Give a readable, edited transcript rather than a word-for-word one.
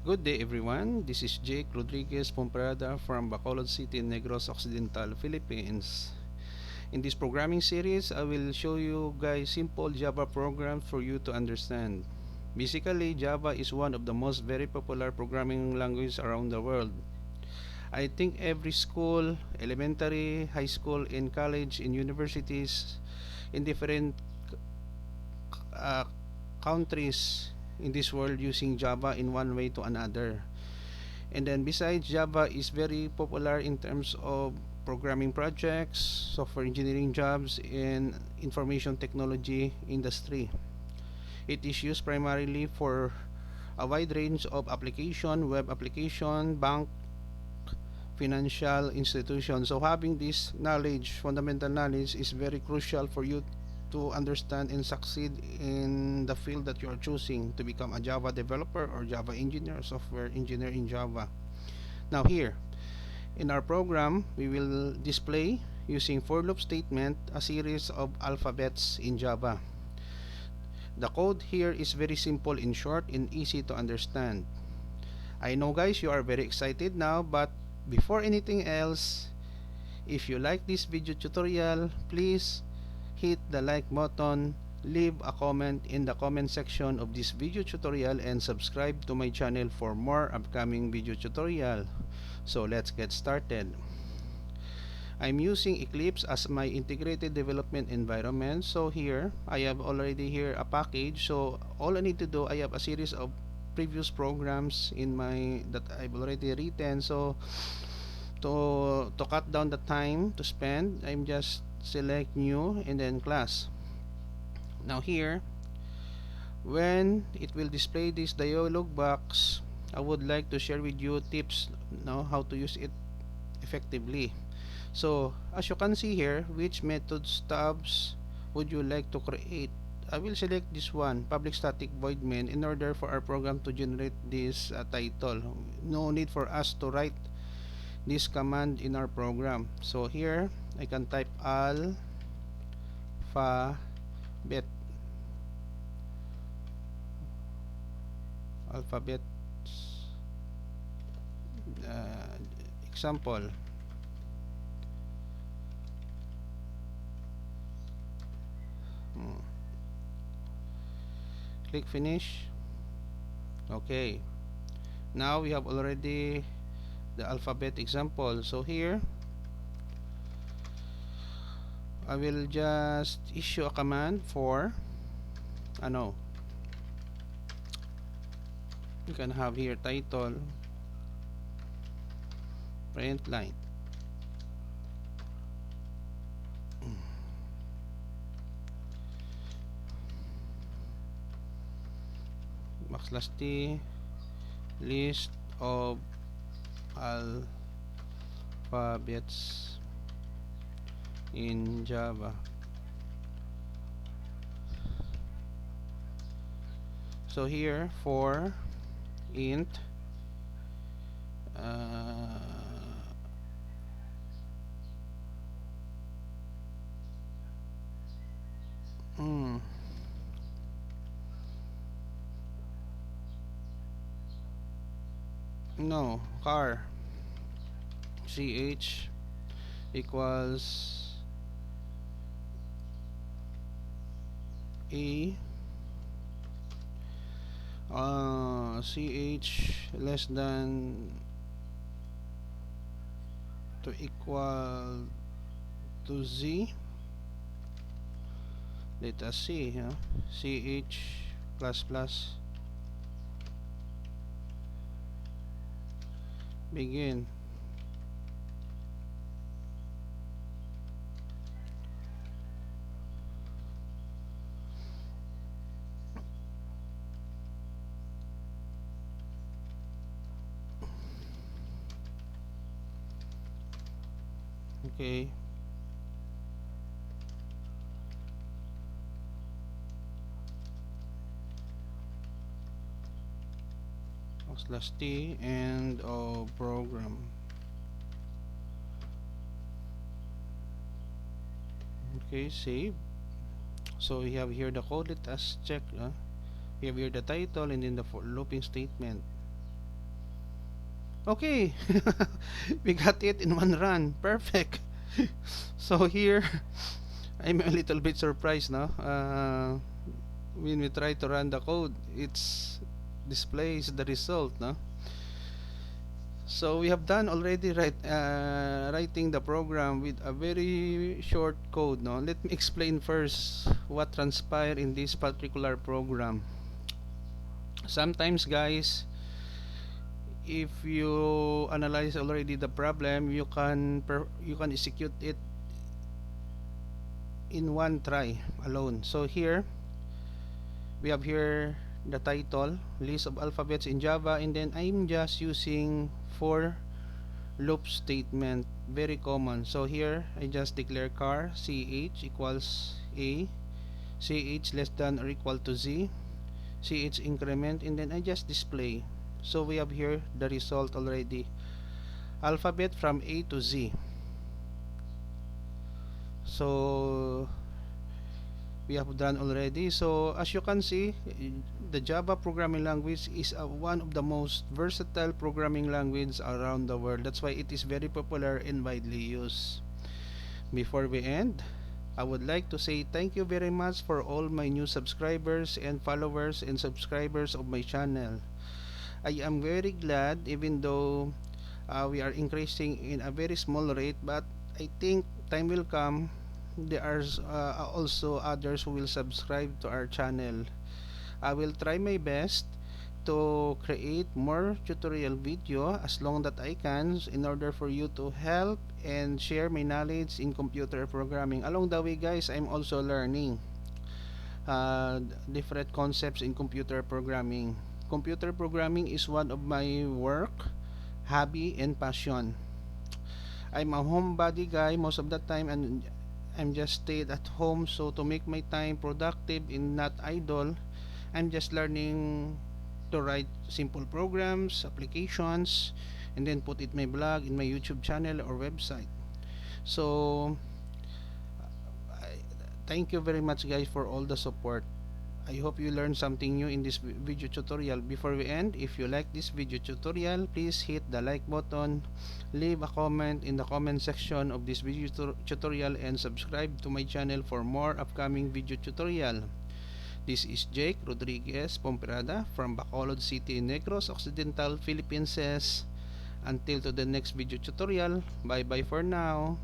Good day everyone, this is Jake Rodriguez Pomparada from Bacolod City, Negros Occidental Philippines. In this programming series, I will show you guys simple Java programs for you to understand. Basically, Java is one of the most very popular programming languages around the world. I think every school, elementary, high school, and college, and universities in different uh, countries in this world using Java in one way to another. And then besides, Java is very popular in terms of programming projects, software engineering jobs, and information technology industry. It is used primarily for a wide range of application, web application, bank, financial institutions. So having this knowledge, fundamental knowledge, is very crucial for you to understand and succeed in the field that you are choosing to become a Java developer or Java engineer or software engineer in Java. Now here, in our program, we will display using for loop statement a series of alphabets in Java. The code here is very simple in short and easy to understand. I know guys, you are very excited now, but before anything else, if you like this video tutorial, please hit the like button, leave a comment in the comment section of this video tutorial, and subscribe to my channel for more upcoming video tutorial. So let's get started. I'm using Eclipse as my integrated development environment. So here, I have already here a package. So all I need to do, I have a series of previous programs in my that I've already written. So to cut down the time to spend, I'm just select new and then class. Now here, when it will display this dialog box, I would like to share with you tips now how to use it effectively. So as you can see here, which methods tabs would you like to create? I will select this one, public static void main, in order for our program to generate this title. No need for us to write this command in our program. So here I can type alphabet uh, example. Click finish. Okay, now we have already the alphabet example. So here I will just issue a command for you can have here title print line backslash t list of alphabets in Java. So here for int hmm, no car ch equals a ch less than to equal to z, let us see, ch plus plus begin. Okay, slash t and program. Okay, save. So we have here the code. Let us check. We have here the title and then the for looping statement. Okay, we got it in one run. Perfect. So here, I'm a little bit surprised now. When we try to run the code, it's displays the result, no? So we have done already writing the program with a very short code, no? Let me explain first what transpired in this particular program. Sometimes, guys, if you analyze already the problem, you can execute it in one try alone. So here we have here the title, list of alphabets in Java, and then I'm just using for loop statement, very common. So here I just declare car ch equals a, ch less than or equal to z, ch increment, and then I just display. So we have here the result already, alphabet from a to z. So we have done already. So as you can see, the Java programming language is one of the most versatile programming languages around the world. That's why it is very popular and widely used. Before we end, I would like to say thank you very much for all my new subscribers and followers and subscribers of my channel. I am very glad, even though we are increasing in a very small rate, but I think time will come there are also others who will subscribe to our channel. I will try my best to create more tutorial video as long that I can, in order for you to help and share my knowledge in computer programming. Along the way, guys, I'm also learning different concepts in computer programming. Computer programming is one of my work, hobby, and passion. I'm a homebody guy most of the time, and I'm just stayed at home, so to make my time productive and not idle, I'm just learning to write simple programs, applications, and then put it my blog in my YouTube channel or website. So thank you very much, guys, for all the support. I hope you learned something new in this video tutorial. Before we end, if you like this video tutorial, please hit the like button, leave a comment in the comment section of this video tutorial, and subscribe to my channel for more upcoming video tutorial. This is Jake Rodriguez Pomperada from Bacolod City, Negros Occidental Philippines. Until to the next video tutorial, bye bye for now.